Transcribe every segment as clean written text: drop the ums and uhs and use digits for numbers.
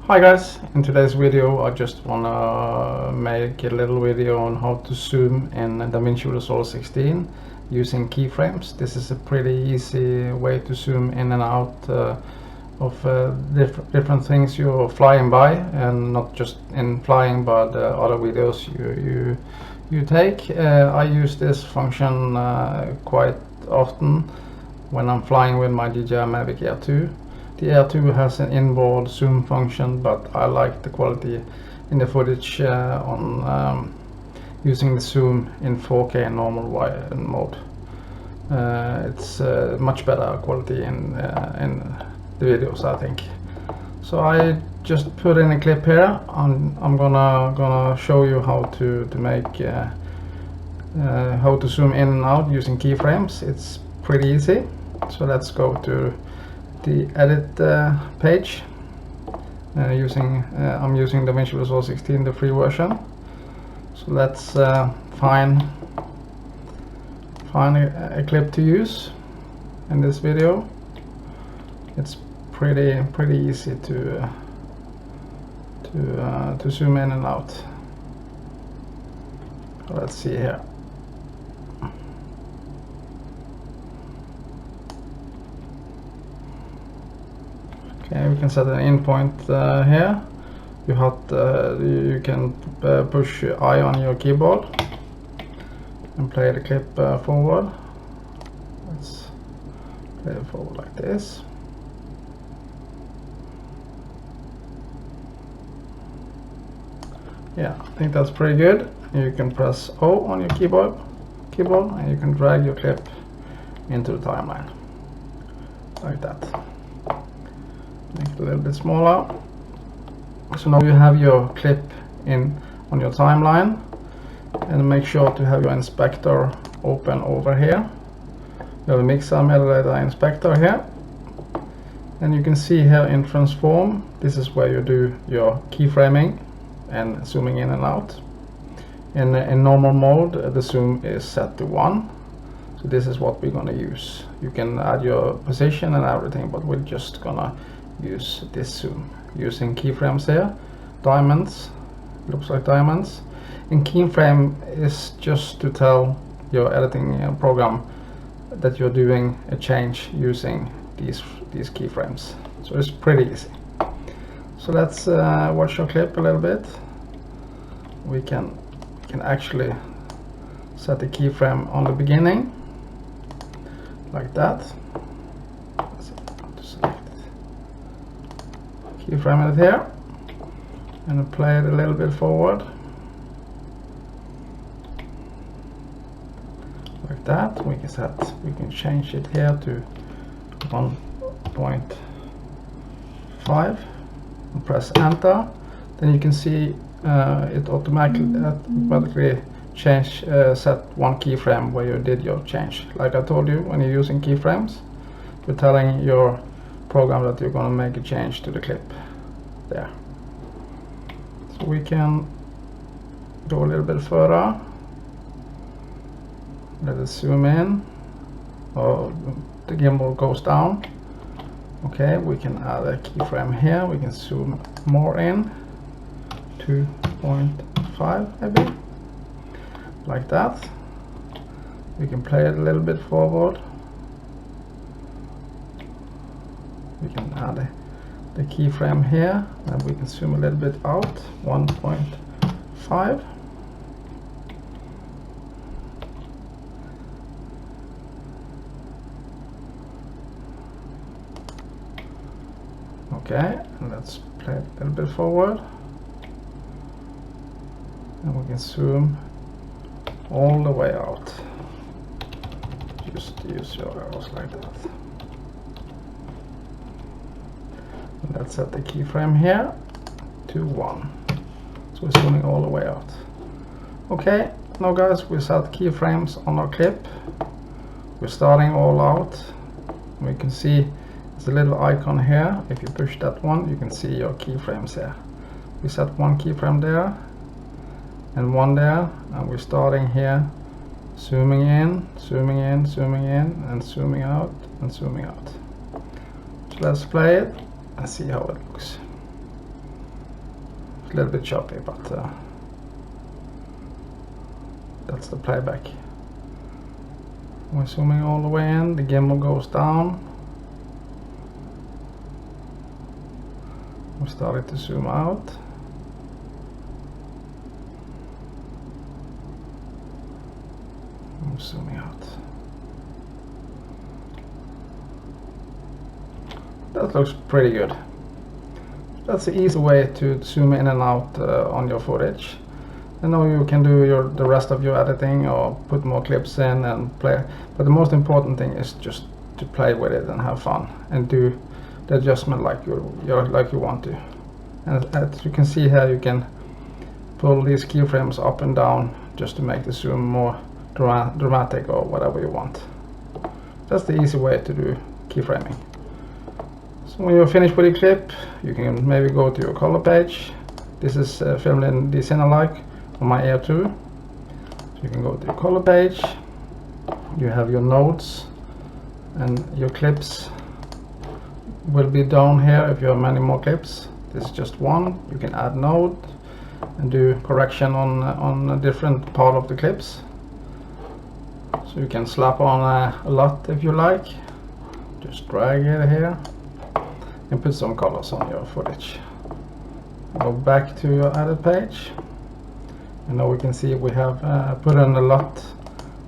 Hi guys, in today's video I just wanna make a little video on how to zoom in Davinci Resolve 16 using keyframes. This is a pretty easy way to zoom in and out of different things you're flying by, and not just in flying but other videos you take. I use this function quite often when I'm flying with my DJI Mavic Air 2. The Air 2 has an inboard zoom function, but I like the quality in the footage on using the zoom in 4K normal mode. It's much better quality in the videos, I think. So I just put in a clip here. I'm gonna show you how to make how to zoom in and out using keyframes. It's pretty easy. So let's go to the edit page. I'm using Davinci Resolve 16, the free version. So let's find a clip to use in this video. It's pretty easy to zoom in and out. Let's see here. Okay, we can set an in point here. You can push I on your keyboard and play the clip forward. Let's play it forward like this. Yeah, I think that's pretty good. You can press O on your keyboard and you can drag your clip into the timeline like that. Make it a little bit smaller. So now you have your clip on your timeline, and make sure to have your inspector open over here. You have a mixer, metadata inspector here, and you can see here in transform, this is where you do your keyframing and zooming in and out. In normal mode, the zoom is set to 1. So this is what we're gonna use. You can add your position and everything, but we're just gonna use this zoom using keyframes here. Diamonds, looks like diamonds. And keyframe is just to tell your editing program that you're doing a change using these keyframes. So it's pretty easy. So let's watch your clip a little bit. We can actually set the keyframe on the beginning like that. Keyframe it here and play it a little bit forward like that. We can change it here to 1.5 and press enter. Then you can see it automatically set one keyframe where you did your change. Like I told you, when you're using keyframes, you're telling your program that you're going to make a change to the clip there. So we can go a little bit further. Let it zoom in. Oh, the gimbal goes down. Okay, we can add a keyframe here. We can zoom more in, 2.5 maybe, like that. We can play it a little bit forward. We can add the keyframe here, and we can zoom a little bit out, 1.5. Okay, and let's play it a little bit forward, and we can zoom all the way out. Just use your arrows like that. Let's set the keyframe here to 1. So we're zooming all the way out. Okay, now guys, we set keyframes on our clip. We're starting all out. We can see there's a little icon here. If you push that one, you can see your keyframes here. We set one keyframe there and one there, and we're starting here, zooming in, zooming in, zooming in, and zooming out, and zooming out. So let's play it and see how it looks. It's a little bit choppy, but that's the playback. We're zooming all the way in, the gimbal goes down. We started to zoom out. I'm zooming out. That looks pretty good. That's the easy way to zoom in and out on your footage. And now you can do the rest of your editing or put more clips in and play. But the most important thing is just to play with it and have fun and do the adjustment like you want to. And as you can see here, you can pull these keyframes up and down just to make the zoom more dramatic or whatever you want. That's the easy way to do keyframing. So when you're finished with your clip, you can maybe go to your color page. This is filmed in the Cinelike on my Air 2. So you can go to your color page. You have your nodes and your clips will be down here if you have many more clips. This is just one. You can add node and do correction on a different part of the clips. So you can slap on a lot if you like. Just drag it here and put some colors on your footage. Go back to your edit page. And now we can see we have put in a lot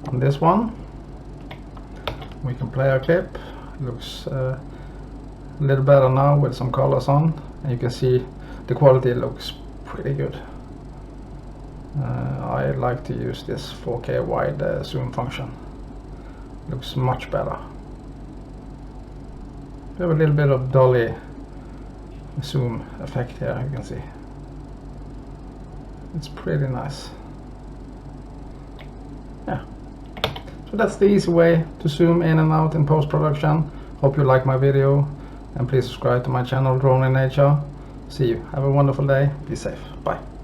on this one. We can play our clip. It looks a little better now with some colors on, and you can see the quality looks pretty good. I like to use this 4K wide zoom function. Looks much better. We have a little bit of dolly zoom effect here, you can see. It's pretty nice. Yeah. So that's the easy way to zoom in and out in post-production. Hope you like my video, and please subscribe to my channel Drone in Nature. See you. Have a wonderful day. Be safe. Bye.